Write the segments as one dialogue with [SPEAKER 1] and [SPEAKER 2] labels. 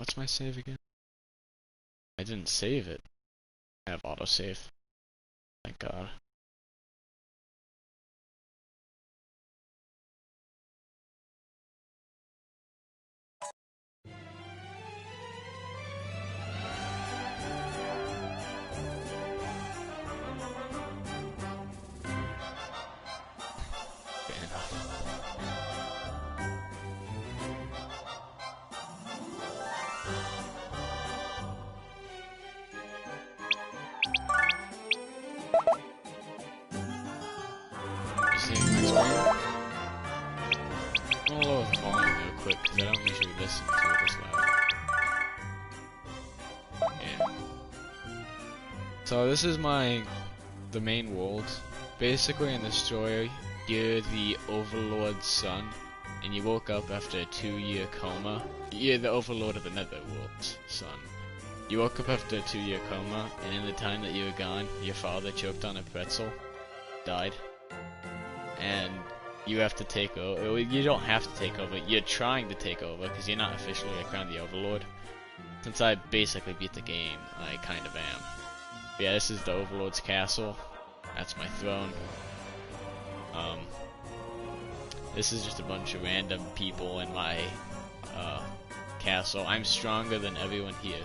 [SPEAKER 1] What's my save again? I didn't save it. I have autosave. Thank God. Fair enough. You seeing my screen? I'm gonna lower the volume real quick because I don't usually listen to it this loud. Yeah. So this is the main world. Basically in the story, you're the Overlord's son, and you woke up after a 2-year coma. You're the Overlord of the Netherworld's son. You woke up after a 2-year coma, and in the time that you were gone, your father choked on a pretzel, died, and you have to take over. You don't have to take over. You're trying to take over because you're not officially crowned the Overlord. Since I basically beat the game, I kind of am. But yeah, this is the Overlord's castle. That's my throne. This is just a bunch of random people in my castle. I'm stronger than everyone here.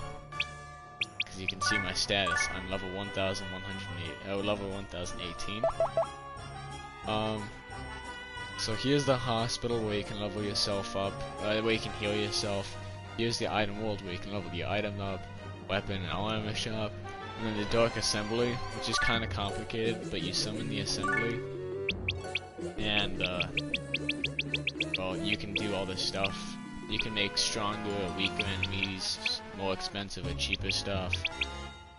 [SPEAKER 1] Because you can see my status. I'm level 1108. Oh, level 1018. So here's the hospital where you can level yourself up, where you can heal yourself. Here's the item world where you can level your item up, weapon and armor shop. And then the Dark Assembly, which is kind of complicated, but you summon the assembly. And, well, you can do all this stuff. You can make stronger or weaker enemies, more expensive or cheaper stuff,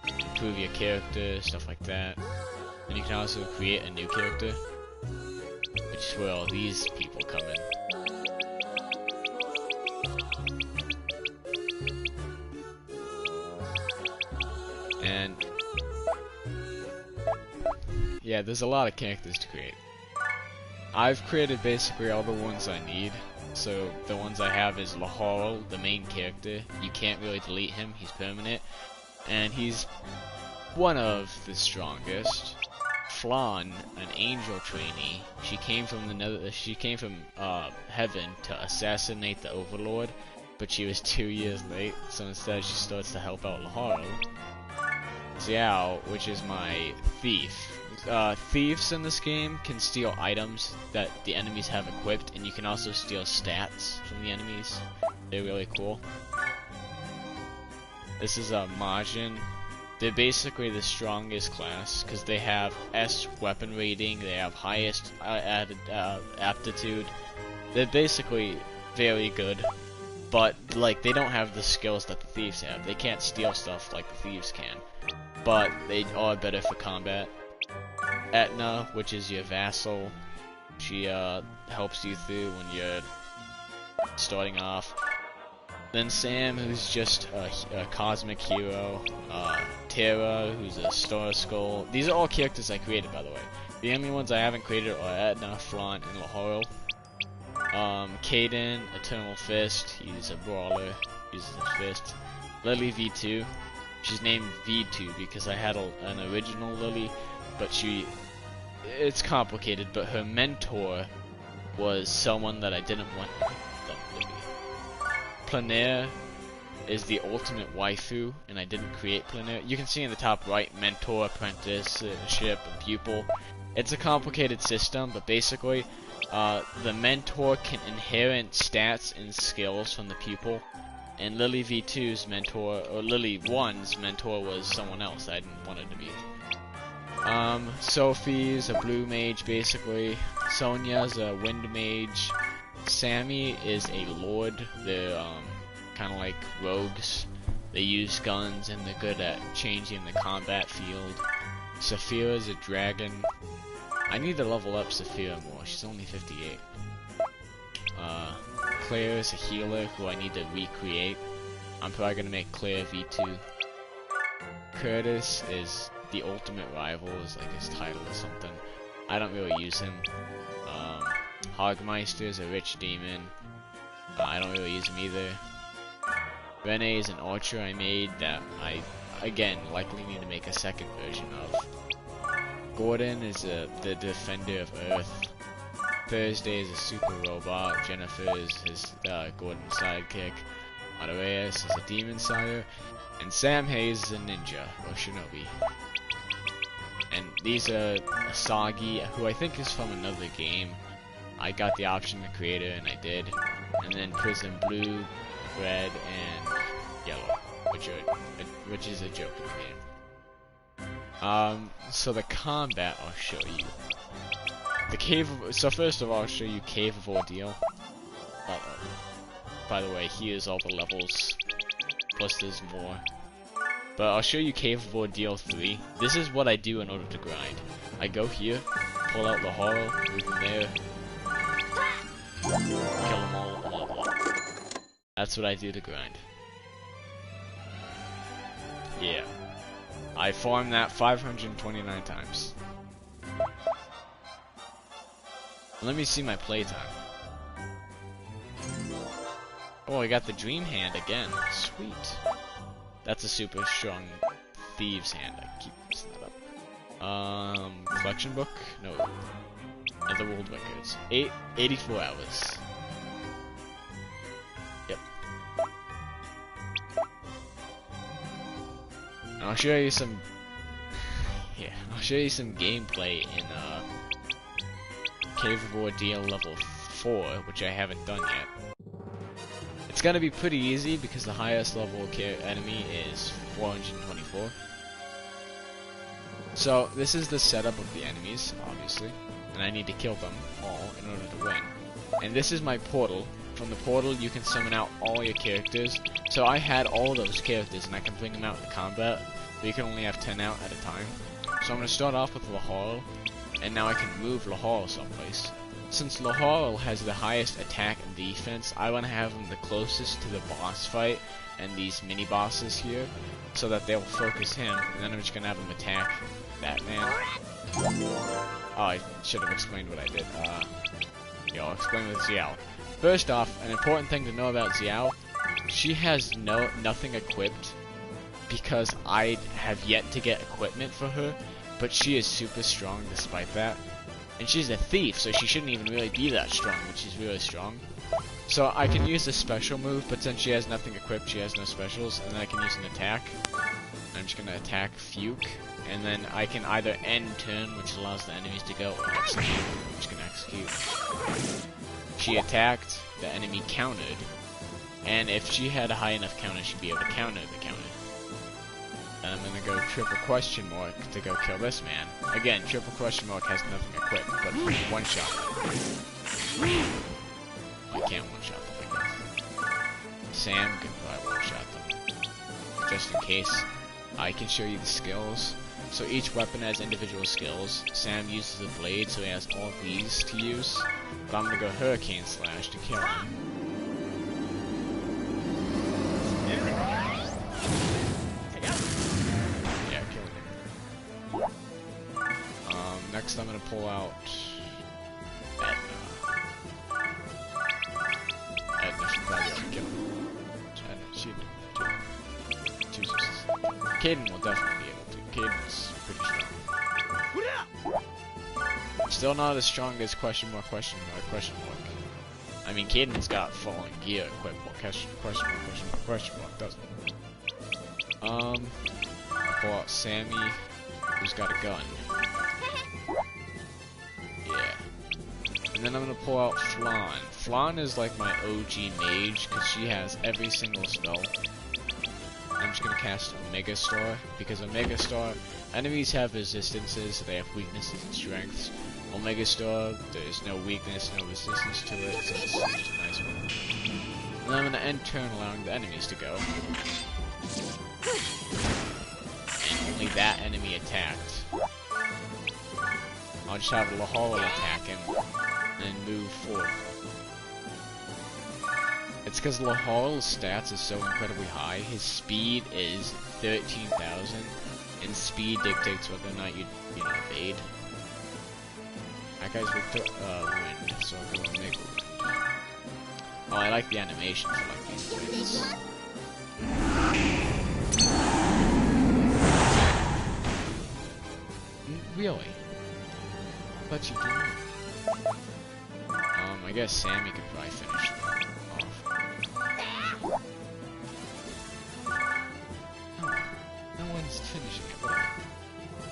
[SPEAKER 1] improve your character, stuff like that. And you can also create a new character, which is where all these people come in. And yeah, there's a lot of characters to create. I've created basically all the ones I need. So the ones I have is Lahorl, the main character. You can't really delete him, he's permanent. And he's one of the strongest. Flan, an angel trainee. She came from heaven to assassinate the Overlord, but she was 2 years late, so instead she starts to help out Lahorl. Xiao, which is my thief. Thieves in this game can steal items that the enemies have equipped, and you can also steal stats from the enemies. They're really cool. This is a Majin. They're basically the strongest class because they have S weapon rating, they have highest aptitude. They're basically very good, but like they don't have the skills that the thieves have. They can't steal stuff like the thieves can, but they are better for combat. Etna, which is your vassal, she helps you through when you're starting off. Then Sam, who's just a cosmic hero. Terra, who's a star skull. These are all characters I created, by the way. The only ones I haven't created are Etna, Flaunt, and Lahorl. Kaden, Eternal Fist, he's a brawler, uses a fist. Lily V2, she's named V2 because I had an original Lily, but it's complicated, but her mentor was someone that I didn't want them to be. Planair is the ultimate waifu, and I didn't create Planair. You can see in the top right, mentor, apprenticeship, and pupil. It's a complicated system, but basically, the mentor can inherit stats and skills from the pupil, and Lily V2's mentor, or Lily 1's mentor was someone else I didn't want it to be. Sophie's a blue mage, basically. Sonia's a wind mage. Sammy is a lord. They're, kind of like rogues. They use guns and they're good at changing the combat field. Saphira's a dragon. I need to level up Saphira more. She's only 58. Claire is a healer who I need to recreate. I'm probably gonna make Claire V2. Curtis is the ultimate rival, is like his title or something. I don't really use him. Hogmeister is a rich demon. I don't really use him either. Rene is an archer I made that I, again, likely need to make a second version of. Gordon is the defender of Earth. Thursday is a super robot. Jennifer is his Gordon's sidekick. MadmanRS is a demon sire. And Sam Hayes is a ninja, or shinobi. And these are Asagi, who I think is from another game. I got the option to create her, and I did. And then Prism Blue, Red, and Yellow, which is a Joker game. So the combat I'll show you. So first of all, I'll show you Cave of Ordeal. By the way, here's all the levels. Plus there's more. But I'll show you Cave of Ordeal 3. This is what I do in order to grind. I go here, pull out the horror, move them there, kill them all, and level up. That's what I do to grind. Yeah. I farmed that 529 times. Let me see my playtime. Oh, I got the dream hand again. Sweet. That's a super strong thieves hand. I keep messing that up. Collection book? No. Other world records. 84 hours. Yep. And I'll show you some. Yeah, I'll show you some gameplay in Cave of Ordeal level 4, which I haven't done yet. It's gonna be pretty easy because the highest level enemy is 424. So this is the setup of the enemies, obviously, and I need to kill them all in order to win. And this is my portal. From the portal you can summon out all your characters. So I had all those characters and I can bring them out in combat, but you can only have 10 out at a time. So I'm gonna start off with Lahorl, and now I can move Lahorl someplace. Since Lahorl has the highest attack and defense, I want to have him the closest to the boss fight and these mini bosses here, so that they'll focus him, and then I'm just gonna have him attack Batman. Oh, I should have explained what I did. Yeah, I'll explain with Xiao. First off, an important thing to know about Xiao, she has nothing equipped, because I have yet to get equipment for her, but she is super strong despite that. And she's a thief, so she shouldn't even really be that strong, but she's really strong. So I can use a special move, but since she has nothing equipped, she has no specials, and then I can use an attack. I'm just gonna attack Fuke, and then I can either end turn, which allows the enemies to go, or execute. I'm just gonna execute. She attacked, the enemy countered, and if she had a high enough counter, she'd be able to counter the counter. And I'm gonna go triple question mark to go kill this man. Again, triple question mark has nothing equipped, but one shot. You can't one shot them like this. Sam can probably one shot them. Just in case, I can show you the skills. So each weapon has individual skills. Sam uses a blade, so he has all these to use. But I'm gonna go Hurricane Slash to kill him. Next I'm gonna pull out Edna should probably be able to kill him. Jesus. Caden will definitely be able to. Caden's pretty strong. Still not as strong as question mark. I mean, Caden's got falling gear equipped, but question mark doesn't. I'll pull out Sammy, who's got a gun. And then I'm gonna pull out Flan. Flan is like my OG mage, because she has every single spell. I'm just gonna cast Omega Star, because Omega Star, enemies have resistances, they have weaknesses and strengths. Omega Star, there's no weakness, no resistance to it, so it's just a nice one. And then I'm gonna end turn allowing the enemies to go. And only that enemy attacked. I'll just have Lahorl attack him, and move forward. It's because Lahorl's stats is so incredibly high. His speed is 13,000, and speed dictates whether or not you evade. That guy's with wind, so I'll go and make wind. Oh, I like the animation for like these wins. Really? But you didn't. I guess Sammy could probably finish them off. No one's finishing it. Whatever.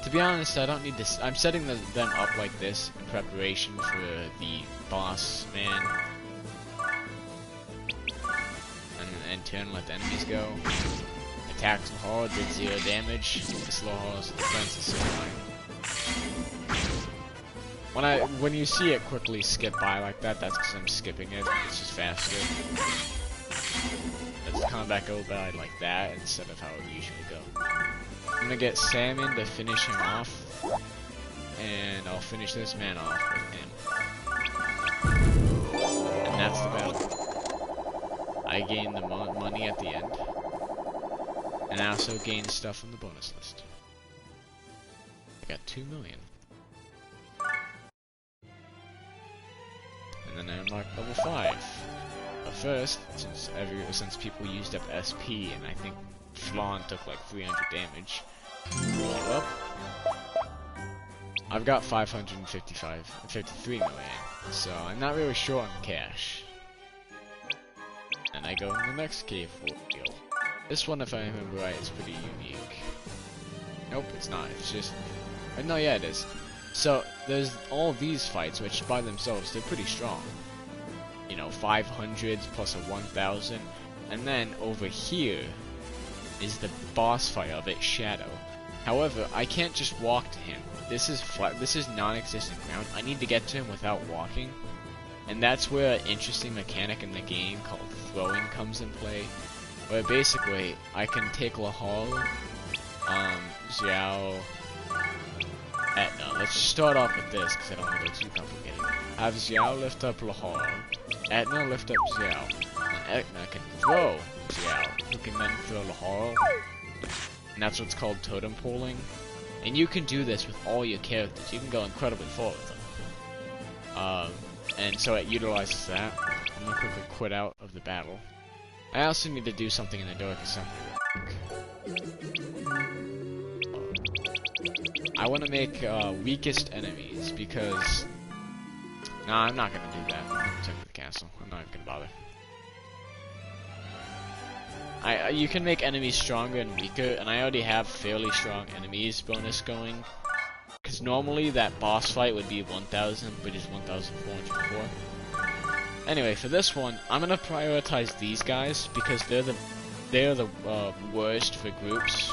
[SPEAKER 1] To be honest, I don't need this. I'm setting them up like this in preparation for the boss man. And in turn, let the enemies go. Attacks hard, did 0 damage. This low hall's defense is so high. When you see it quickly skip by like that, that's because I'm skipping it. It's just faster. Let's combat go by like that instead of how it would usually go. I'm gonna get Salmon to finish him off, and I'll finish this man off with him. And that's the battle. I gain the money at the end, and I also gain stuff on the bonus list. I got 2 million. And then I unlocked level 5. But first, since people used up SP, and I think Flan took like 300 damage, heal up. I've got 53 million, so I'm not really short on cash. And I go in the next cave deal. This one, if I remember right, is pretty unique. Nope, it's not. It's just... no, yeah, it is. So, there's all these fights, which by themselves, they're pretty strong. You know, 500s plus a 1000. And then, over here, is the boss fight of it, Shadow. However, I can't just walk to him. This is flat. This is non-existent ground. I need to get to him without walking. And that's where an interesting mechanic in the game called throwing comes in play. Where basically, I can take Lahal, Xiao, Etna. Let's start off with this, because I don't want to go too complicated. Have Xiao lift up Lahal, Etna lift up Xiao, and Etna can throw Xiao, who can then throw Lahal. And that's what's called totem poling. And you can do this with all your characters. You can go incredibly far with them. And so it utilizes that. I'm gonna quickly quit out of the battle. I also need to do something in the Dark Assembly. I want to make weakest enemies because... Nah, I'm not gonna do that. I'm gonna check the castle. I'm not even gonna bother. You can make enemies stronger and weaker, and I already have fairly strong enemies bonus going. Because normally that boss fight would be 1000, but it's 1404. Anyway, for this one, I'm gonna prioritize these guys because they're the worst for groups.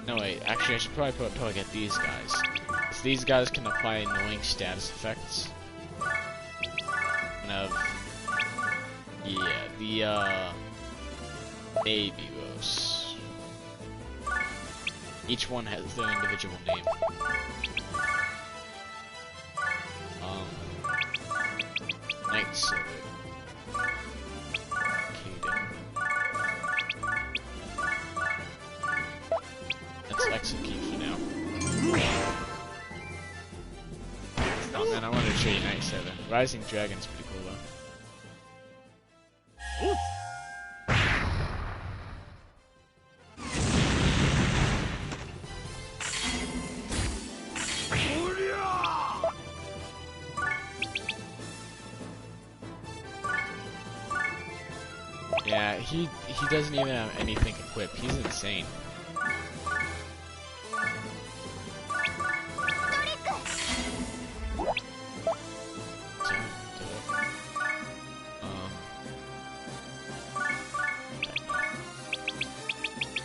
[SPEAKER 1] No wait, actually I should probably get these guys. Because these guys can apply annoying status effects. And yeah, the Baby Rose. Each one has their individual name. Night Silver. Let's execute for now. Oh man, I wanted to show you Night 7. Rising Dragon's pretty cool though. Yeah, he doesn't even have anything equipped. He's insane.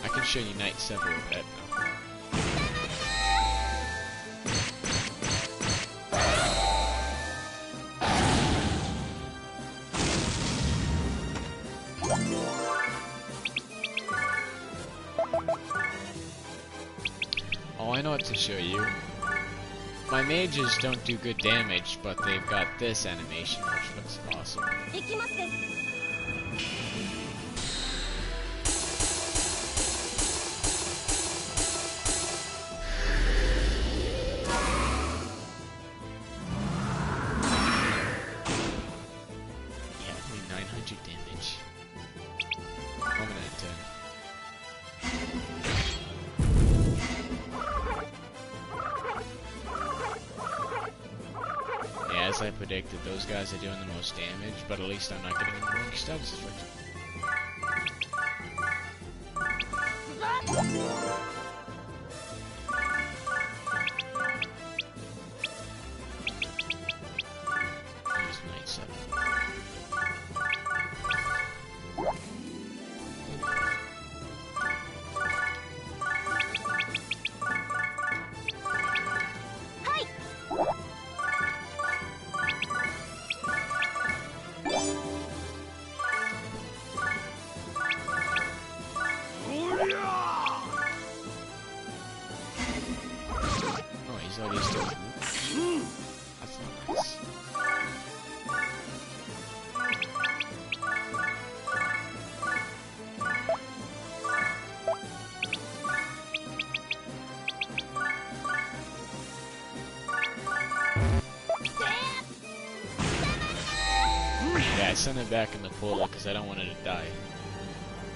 [SPEAKER 1] I can show you Night 7 with that now. Oh, I know what to show you. My mages don't do good damage, but they've got this animation, which looks awesome. Yeah, only 900 damage. turn. Yeah, as I predicted, those guys are doing the most damage, but at least I'm not getting any wrong status effect. Use Knight 7. Oh, he's already still. That's not nice. Yeah, I sent it back in the portal because I don't want her to die.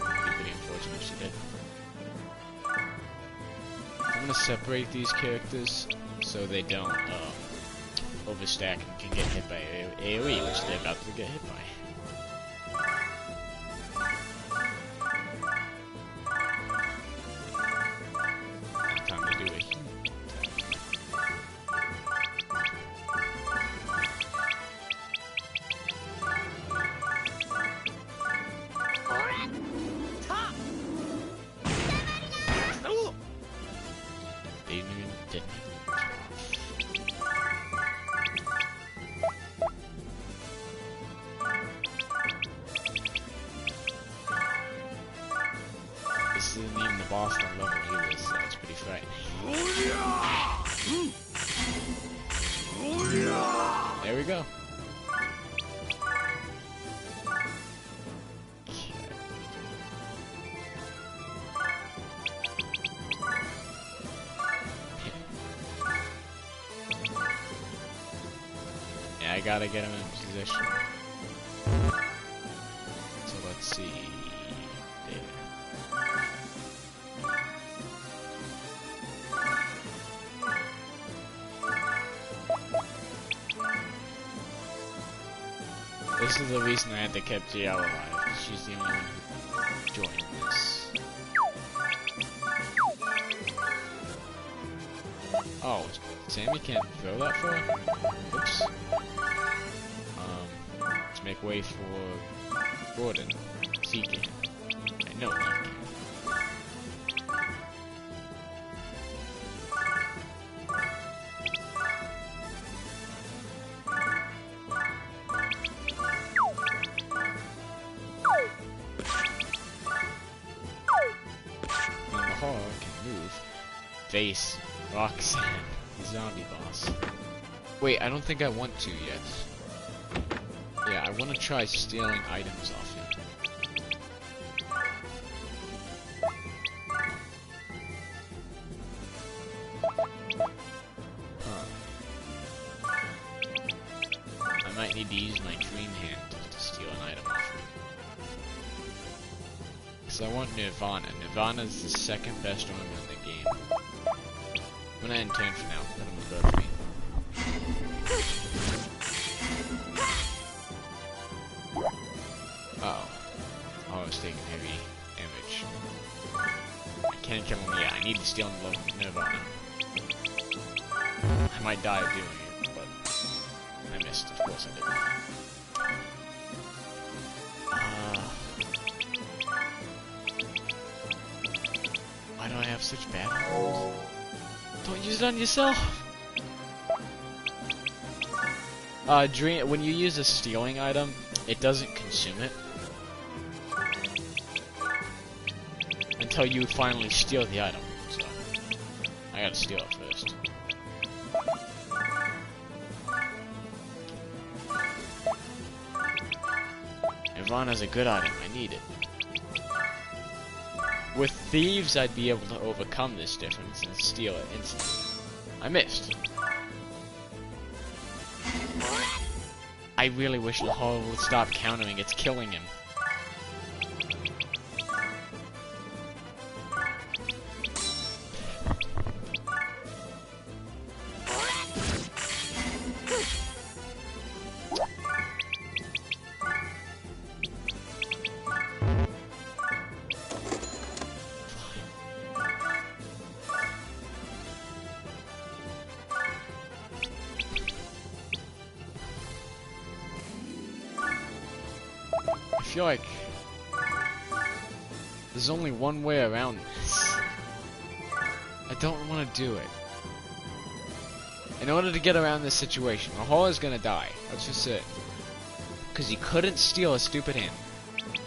[SPEAKER 1] It'd be pretty unfortunate if she did. I'm gonna separate these characters so they don't overstack and can get hit by AoE, which they're about to get hit by. Time to do it. This isn't even the boss level either, so it's pretty frightening. There we go. Yeah, I gotta get him in position. So let's see. There. This is the reason I had to keep GL alive. She's the only one who joined this. Oh, Sammy can't throw that far? Oops. Let's make way for Gordon. He can. I know he can. Can move. Face Roxanne, the zombie boss. Wait, I don't think I want to yet. Yeah, I want to try stealing items off him. Huh. I might need to use my dream hand to steal an item off him. So I want Nirvana. Nirvana is the second best armor in the game. I'm gonna end turn for now. Let him go for me. Uh-oh. Oh, I was taking heavy damage. I can't kill him yet. I need to steal Nirvana. I might die doing it, but I missed. Of course I did. Why do I have such bad items? Don't use it on yourself! When you use a stealing item, it doesn't consume it. Until you finally steal the item. So, I gotta steal it first. Nirvana's a good item, I need it. With thieves, I'd be able to overcome this difference and steal it instantly. I missed. I really wish Lahore would stop countering, it's killing him. feel like there's only one way around this. I don't want to do it. In order to get around this situation, Mahal is gonna die. That's just it. Because he couldn't steal a stupid hand.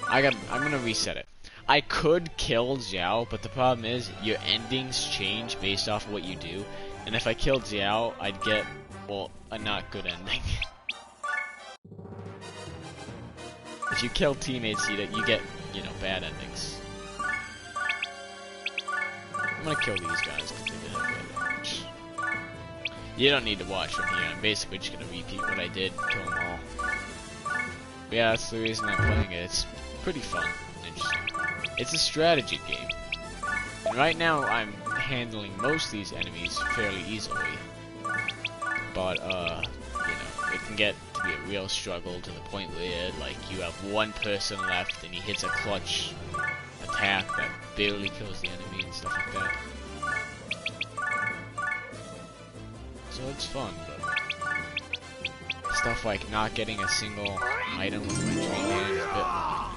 [SPEAKER 1] I'm gonna reset it. I could kill Xiao, but the problem is your endings change based off of what you do. And if I killed Xiao, I'd get, well, a not good ending. If you kill teammates, you get, you know, bad endings. I'm gonna kill these guys because they did have bad damage. You don't need to watch from here. I'm basically just gonna repeat what I did, kill them all. But yeah, that's the reason I'm playing it. It's pretty fun and interesting. It's a strategy game. And right now, I'm handling most of these enemies fairly easily. But, you know, it can get to be a real struggle to the point where, like, you have one person left and he hits a clutch attack that barely kills the enemy and stuff like that. So it's fun, but stuff like not getting a single item with my train hand is a bit long.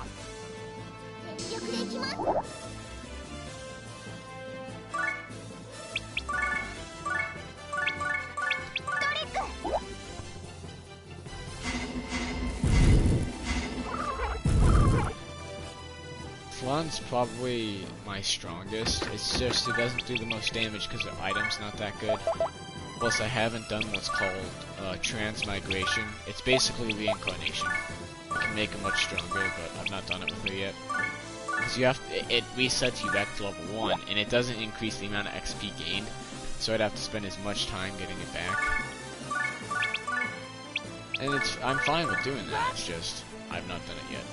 [SPEAKER 1] Flan's probably my strongest. It's just it doesn't do the most damage because the item's not that good. Plus I haven't done what's called transmigration. It's basically reincarnation. You can make it much stronger, but I've not done it with her yet. Because you have to, it resets you back to level 1, and it doesn't increase the amount of XP gained, so I'd have to spend as much time getting it back. And I'm fine with doing that, it's just, I've not done it yet.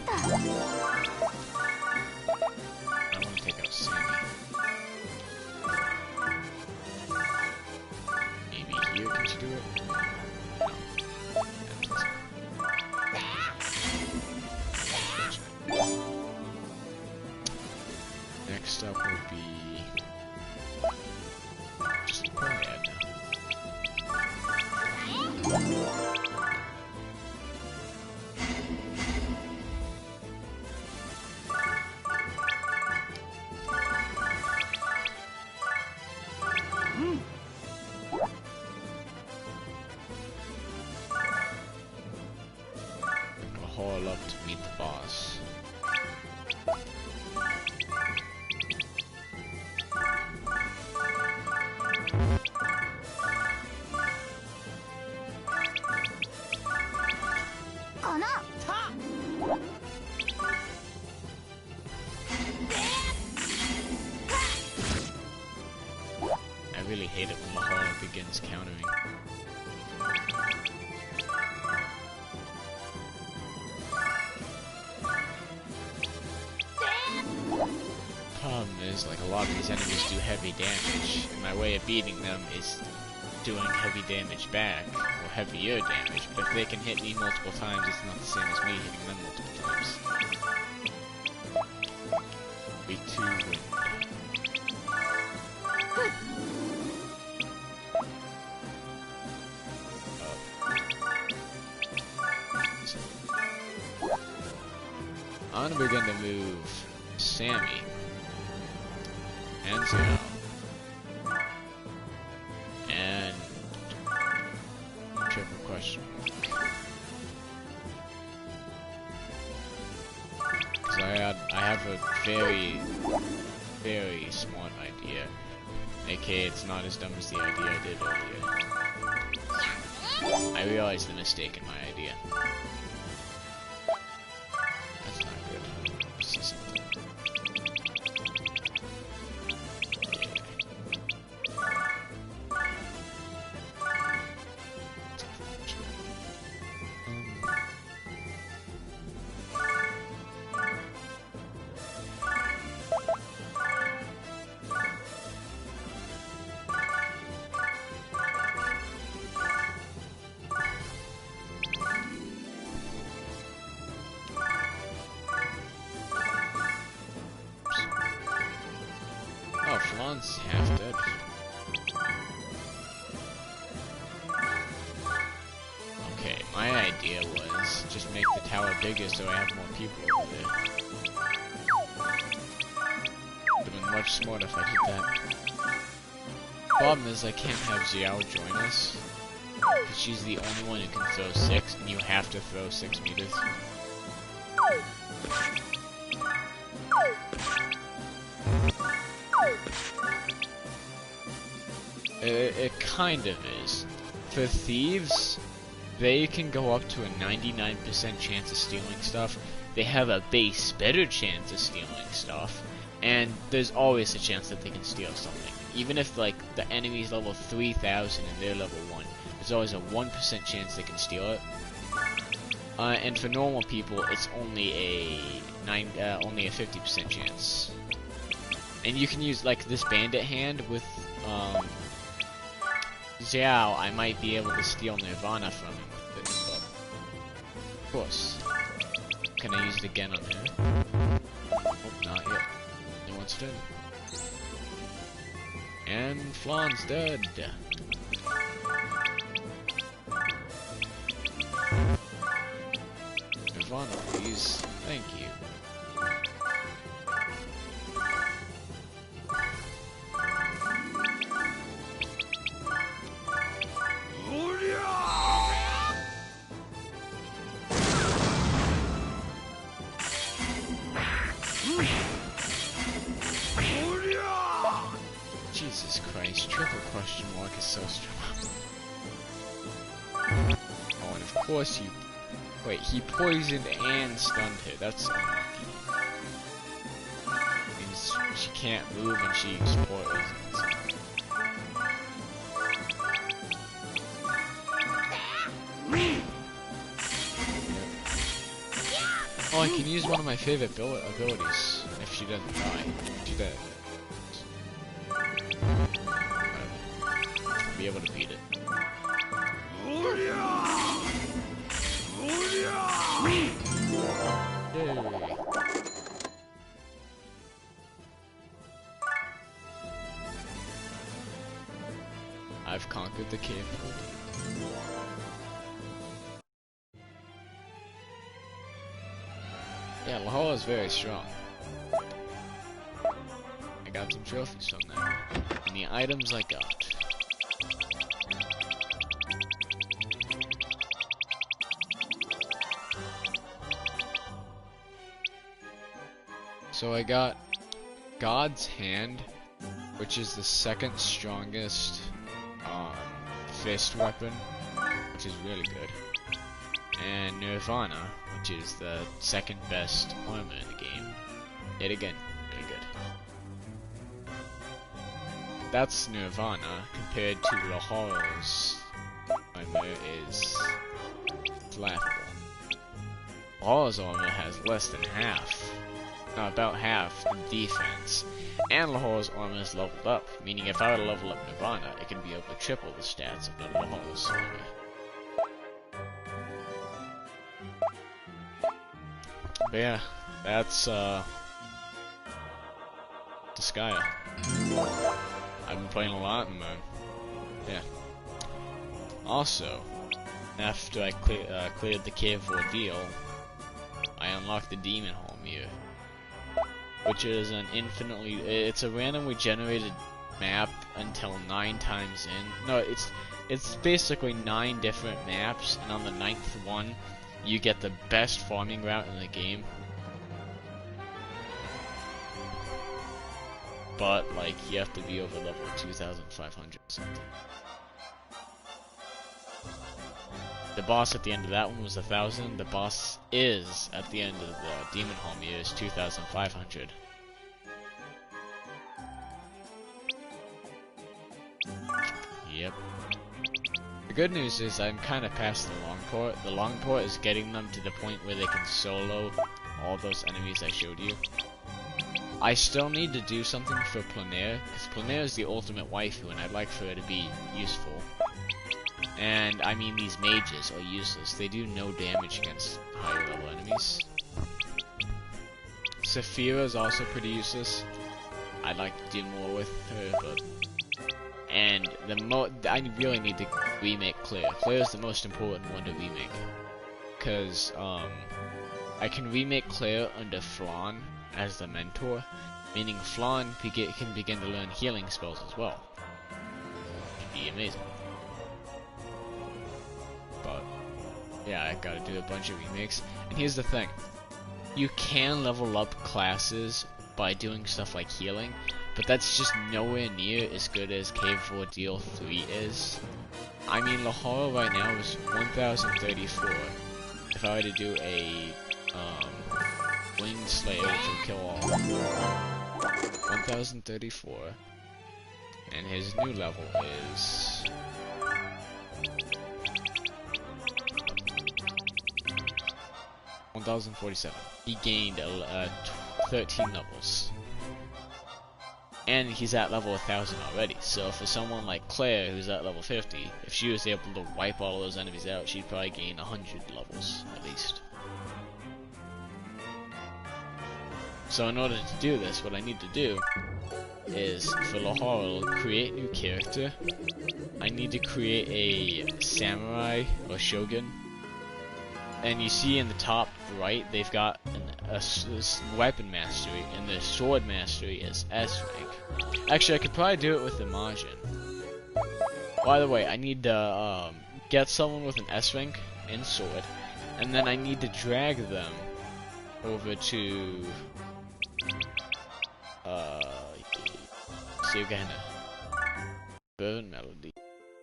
[SPEAKER 1] I want to take out Sammy. Maybe here, can she do it? No. Next up would be just Brad. Haul up to meet the boss. I really hate it when Mahal begins countering. Problem is, like, a lot of these enemies do heavy damage, and my way of beating them is doing heavy damage back, or heavier damage, but if they can hit me multiple times, it's not the same as me hitting them multiple times. Week 2 win. I'm gonna begin to move Sammy and Xiao and triple question because I have a very smart idea, aka it's not as dumb as the idea I did earlier. I realized the mistake in my idea. That's not good. Let's see something. just make the tower bigger so I have more people over there. Would have been much smarter if I did that. Problem is, I can't have Xiao join us, because she's the only one who can throw 6, and you have to throw 6 meters. It kind of is. For thieves, they can go up to a 99% chance of stealing stuff. They have a base better chance of stealing stuff, and there's always a chance that they can steal something. Even if like the enemy's level 3000 and they're level 1, there's always a 1% chance they can steal it. And for normal people, it's only a 50% chance. And you can use like this bandit hand with Xiao. I might be able to steal Nirvana from him with it, but of course. Can I use it again on her? Oh, not yet. No one's dead. And Flan's dead. Nirvana, please. Thank you. Jesus Christ, triple question mark is so strong. Oh, and of course you... Wait, he poisoned and stunned her. That's unlucky. Means she can't move and she's poisoned. Oh, I can use one of my favorite abilities if she doesn't die. Do that. Be able to beat it. Yay. I've conquered the cave. Yeah, Lahore is very strong. I got some trophies from that. And the items I got. So I got God's Hand, which is the second strongest fist weapon, which is really good. And Nirvana, which is the second best armor in the game. Yet again, really good. That's Nirvana compared to Lahore's armor is laughable. Lahore's armor has less than half. About half in defense, and Lahore's armor is leveled up, meaning if I were to level up Nirvana, it can be able to triple the stats of Lahore's armor. But yeah, that's Disgaea. I've been playing a lot, and yeah. Also, after I cleared the cave ordeal, I unlocked the Demon Home here, which is an it's a randomly generated map until 9 times in. No, it's basically 9 different maps, and on the 9th one, you get the best farming route in the game. But, like, you have to be over level 2,500 something. The boss at the end of that one was 1,000. The boss is at the end of the Demon Home here is 2,500. Yep. The good news is I'm kind of past the long port. The long port is getting them to the point where they can solo all those enemies I showed you. I still need to do something for Planair, because Planair is the ultimate waifu and I'd like for her to be useful. And I mean, these mages are useless. They do no damage against higher level enemies. Saphira is also pretty useless. I'd like to do more with her, but... And I really need to remake Claire. Claire is the most important one to remake. because I can remake Claire under Flan as the mentor, meaning Flan can begin to learn healing spells as well. It'd be amazing. But yeah, I gotta do a bunch of remakes. And here's the thing. You can level up classes by doing stuff like healing, but that's just nowhere near as good as Cave Ordeal 3 is. I mean, Lahara right now is 1034. If I were to do a Winged Slayer, which will kill all, 1034, and his new level is 1047. He gained 13 levels. And he's at level 1000 already, so for someone like Claire, who's at level 50, if she was able to wipe all those enemies out, she'd probably gain 100 levels, at least. So in order to do this, what I need to do is, for Lahara, create a new character. I need to create a samurai, or shogun. And you see in the top right, they've got a weapon mastery, and the sword mastery is S rank. Actually, I could probably do it with the Majin. By the way, I need to get someone with an S rank in sword, and then I need to drag them over to Burn Melody.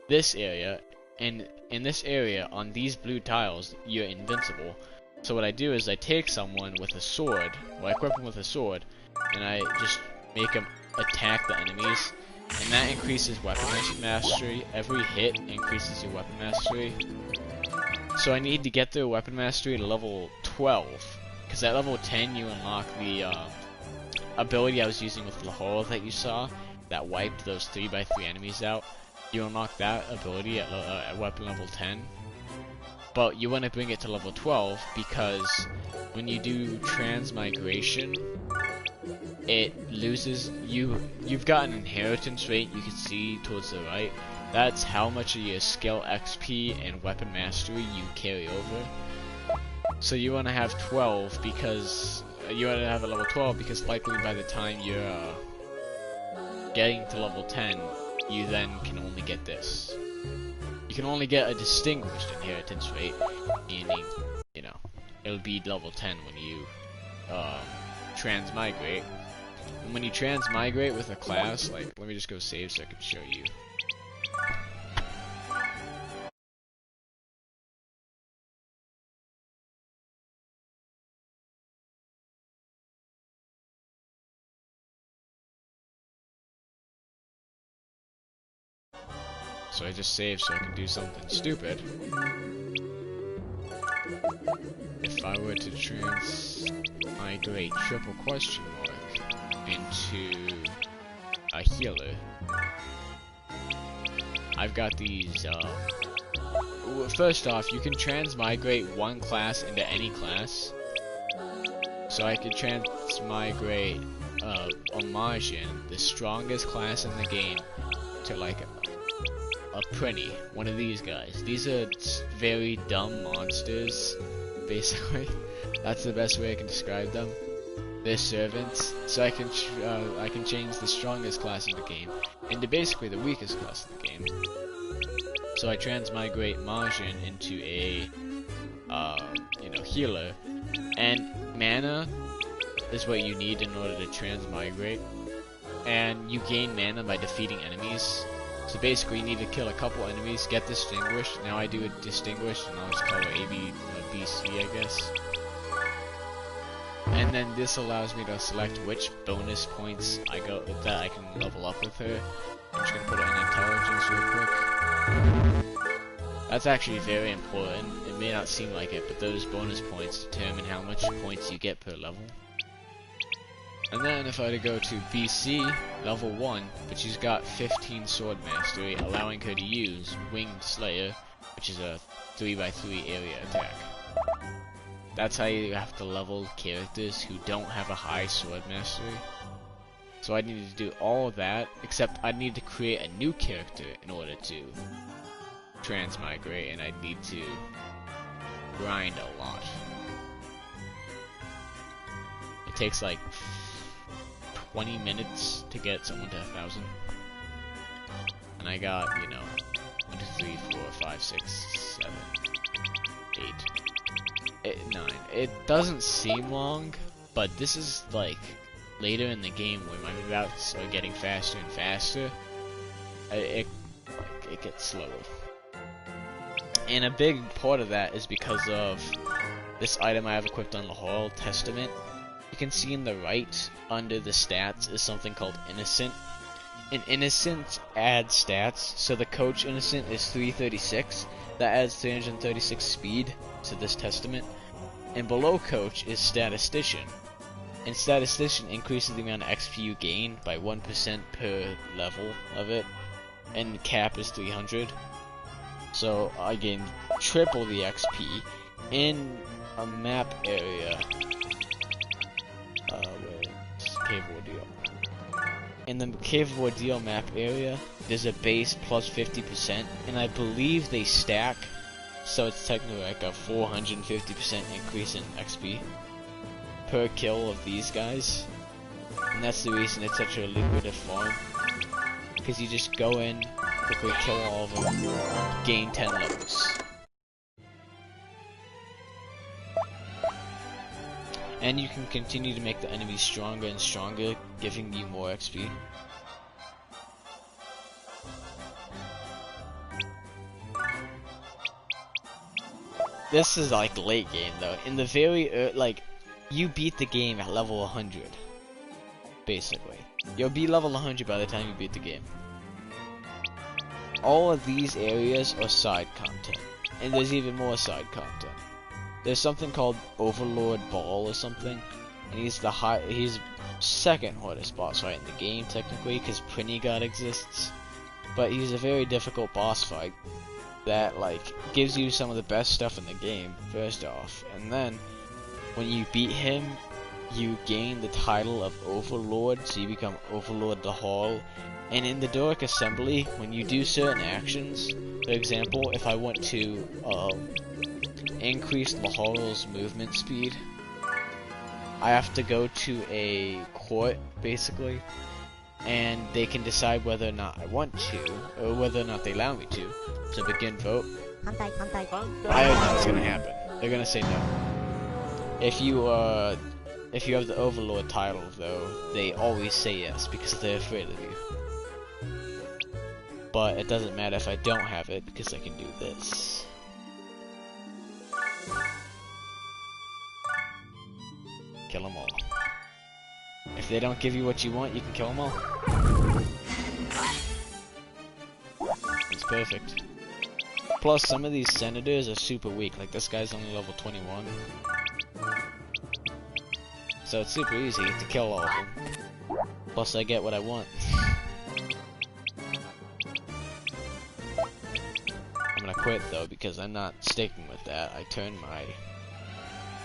[SPEAKER 1] This area. And in this area, on these blue tiles, you're invincible. So what I do is I take someone with a sword, or I equip them with a sword, and I just make them attack the enemies, and that increases weapon mastery. Every hit increases your weapon mastery. So I need to get their weapon mastery to level 12, because at level 10 you unlock the ability I was using with Lahara that you saw, that wiped those 3x3 enemies out. You unlock that ability at weapon level 10, but you want to bring it to level 12 because when you do transmigration, it loses you've got an inheritance rate you can see towards the right. That's how much of your skill XP and weapon mastery you carry over. So you want to have 12 because you want to have a level 12 because likely by the time you're getting to level 10, you then can only get this. You can only get a distinguished inheritance rate, meaning, you know, it'll be level 10 when you transmigrate. And when you transmigrate with a class, like, let me just go save so I can show you. So I just saved so I can do something stupid. If I were to transmigrate triple question mark into a healer, I've got these, first off, you can transmigrate one class into any class. So I could transmigrate Majin, the strongest class in the game, to like a Prinny, one of these guys. These are very dumb monsters, basically. That's the best way I can describe them. They're servants, so I can change the strongest class in the game into basically the weakest class in the game. So I transmigrate Majin into a healer, and mana is what you need in order to transmigrate, and you gain mana by defeating enemies. So basically you need to kill a couple enemies, get distinguished. Now I do a distinguished, and I'll just call it BC, I guess. And then this allows me to select which bonus points that I can level up with her. I'm just gonna put it in intelligence real quick. That's actually very important. It may not seem like it, but those bonus points determine how much points you get per level. And then if I were to go to BC, level 1, but she's got 15 sword mastery, allowing her to use Winged Slayer, which is a 3x3 area attack. That's how you have to level characters who don't have a high sword mastery. So I needed to do all of that, except I need to create a new character in order to transmigrate, and I need to grind a lot. It takes like 20 minutes to get someone to 1,000. And I got, you know, 1, 2, 3, 4, 5, 6, 7, 8, 9. It doesn't seem long, but this is like later in the game where my routes are getting faster and faster. It gets slower. And a big part of that is because of this item I have equipped on the Hall, Testament. You can see in the right, under the stats, is something called Innocent. And Innocent adds stats, so the Coach Innocent is 336. That adds 336 speed to this Testament. And below Coach is Statistician. And Statistician increases the amount of XP you gain by 1% per level of it. And cap is 300. So I gain triple the XP in a map area. Cave of Ordeal. In the Cave of Ordeal map area, there's a base plus 50%, and I believe they stack, so it's technically like a 450% increase in XP per kill of these guys. And that's the reason it's such a lucrative farm, because you just go in, quickly kill all of them, gain 10 levels. And you can continue to make the enemies stronger and stronger, giving you more XP. This is like late game though. In the very like, you beat the game at level 100, basically. You'll be level 100 by the time you beat the game. All of these areas are side content, and there's even more side content. There's something called Overlord Ball or something, and he's second hardest boss fight in the game technically, because Prinny God exists. But he's a very difficult boss fight that like gives you some of the best stuff in the game first off, and then when you beat him, you gain the title of Overlord, so you become Overlord the Hall. And in the Doric Assembly, when you do certain actions, for example, if I want to increase Laharl's movement speed, I have to go to a court, basically, and they can decide whether or not I want to, or whether or not they allow me to. So begin vote. I already know what's gonna happen. They're gonna say no. If you have the Overlord title, though, they always say yes, because they're afraid of you. But it doesn't matter if I don't have it, because I can do this. Kill them all. If they don't give you what you want, you can kill them all. It's perfect. Plus, some of these senators are super weak. Like this guy's only level 21. So it's super easy to kill all of them. Plus, I get what I want. I'm gonna quit though, because I'm not sticking with that. I turned my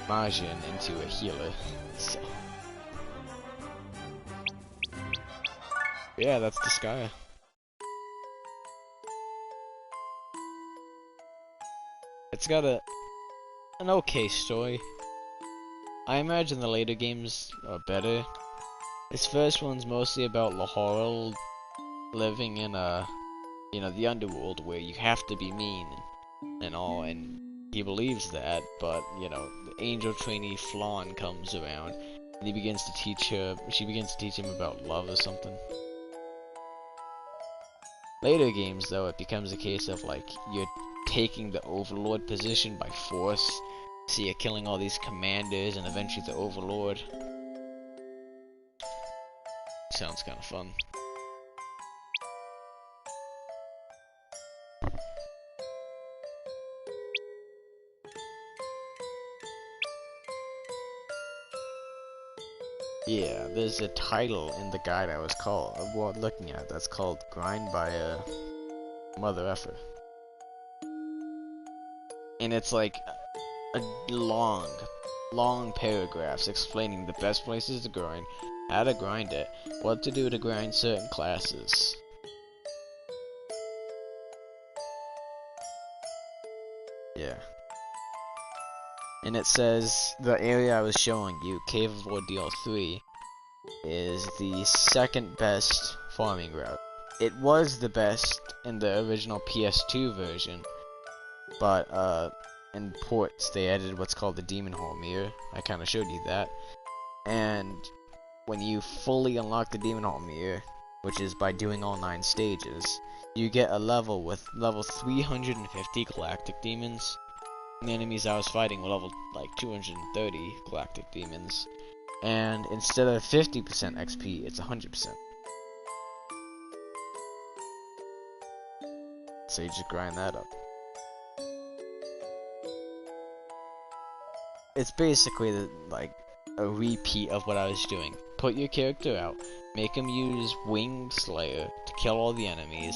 [SPEAKER 1] Majin into a healer, so yeah, that's Disgaea. It's got an okay story. I imagine the later games are better. This first one's mostly about Laharl living in the underworld where you have to be mean and all, and he believes that, but, the angel trainee Flan comes around, and she begins to teach him about love or something. Later games, though, it becomes a case of, like, you're taking the Overlord position by force, so you're killing all these commanders, and eventually the Overlord. Sounds kind of fun. Yeah, there's a title in the guide I was looking at that's called Grind by a Mother Effer. And it's like a long paragraphs explaining the best places to grind, how to grind it, what to do to grind certain classes. Yeah. And it says the area I was showing you, Cave of Ordeal 3, is the second best farming route. It was the best in the original PS2 version, but in ports they added what's called the Demon Hole Mirror. I kind of showed you that. And when you fully unlock the Demon Hole Mirror, which is by doing all 9 stages, you get a level with level 350 galactic demons. And the enemies I was fighting were level like 230 galactic demons. And instead of 50% XP, it's 100%. So you just grind that up. It's basically like a repeat of what I was doing. Put your character out, make him use Winged Slayer to kill all the enemies.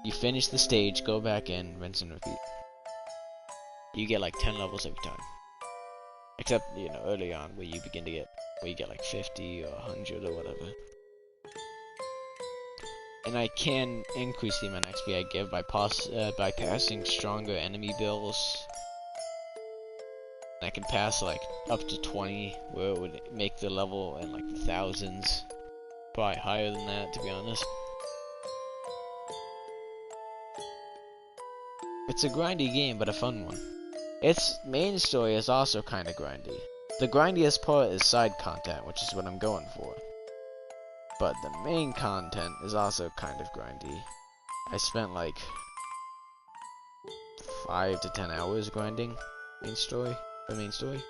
[SPEAKER 1] You finish the stage, go back in, rinse and repeat. You get like 10 levels every time. Except, you know, early on where you get like 50 or 100 or whatever. And I can increase the amount of XP I give by passing stronger enemy builds. I can pass like up to 20, where it would make the level in like the thousands. Probably higher than that, to be honest. It's a grindy game, but a fun one. Its main story is also kinda grindy. The grindiest part is side content, which is what I'm going for. But the main content is also kind of grindy. I spent like 5 to 10 hours grinding the main story. The main story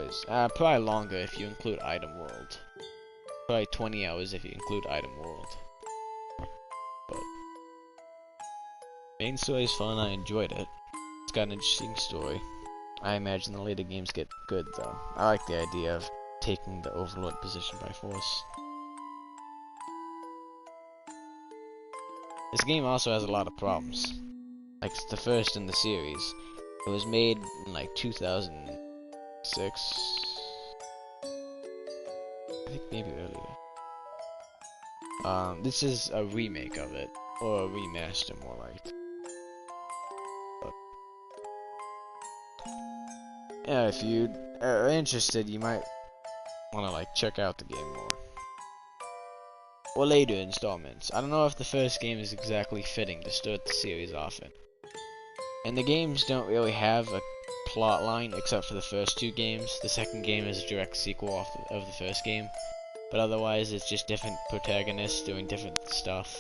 [SPEAKER 1] is probably longer if you include Item World. Probably 20 hours if you include Item World. But main story is fun. I enjoyed it. It's got an interesting story. I imagine the later games get good though. I like the idea of taking the Overlord position by force. This game also has a lot of problems. Like, it's the first in the series. It was made in like 2006. I think maybe earlier. This is a remake of it, or a remaster more like. But yeah, if you are interested, you might want to like check out the game more. Or later installments. I don't know if the first game is exactly fitting to start the series off in. And the games don't really have a plot line except for the first 2 games. The second game is a direct sequel of the first game. But otherwise it's just different protagonists doing different stuff.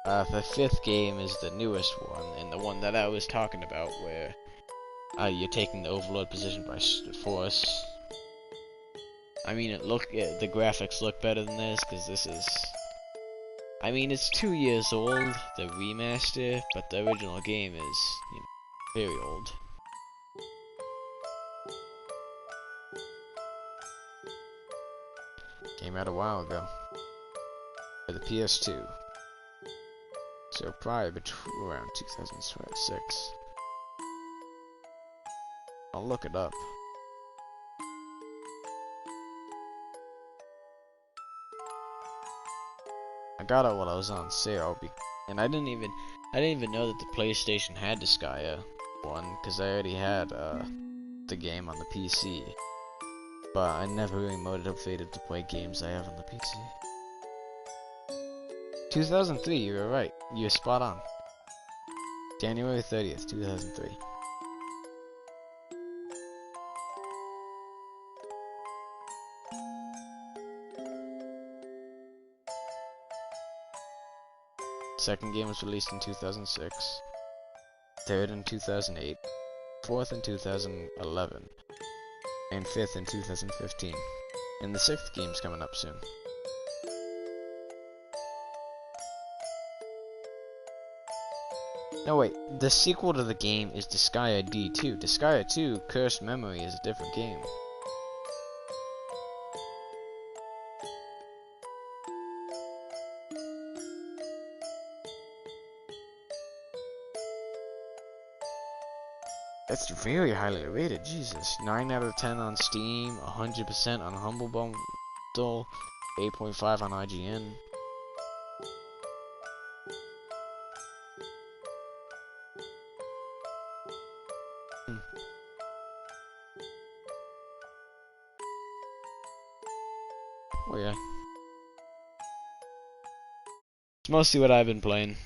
[SPEAKER 1] The 5th game is the newest one, and the one that I was talking about, where you're taking the Overlord position by force. I mean, the graphics look better than this, because this is... I mean, it's 2 years old, the remaster, but the original game is, you know, very old. Came out a while ago. For the PS2. So probably around 2006. I'll look it up. I got it while I was on sale, and I didn't even know that the PlayStation had Disgaea 1, because I already had the game on the PC. But I never really motivated to play games I have on the PC. 2003, you were right. You were spot on. January 30th, 2003. Second game was released in 2006, third in 2008, fourth in 2011, and fifth in 2015. And the 6th game's coming up soon. No wait, the sequel to the game is Disgaea D2. Disgaea 2, Cursed Memory, is a different game. That's very highly rated, Jesus. 9 out of 10 on Steam, 100% on Humble Bundle, 8.5 on IGN. Hmm. Oh yeah. It's mostly what I've been playing.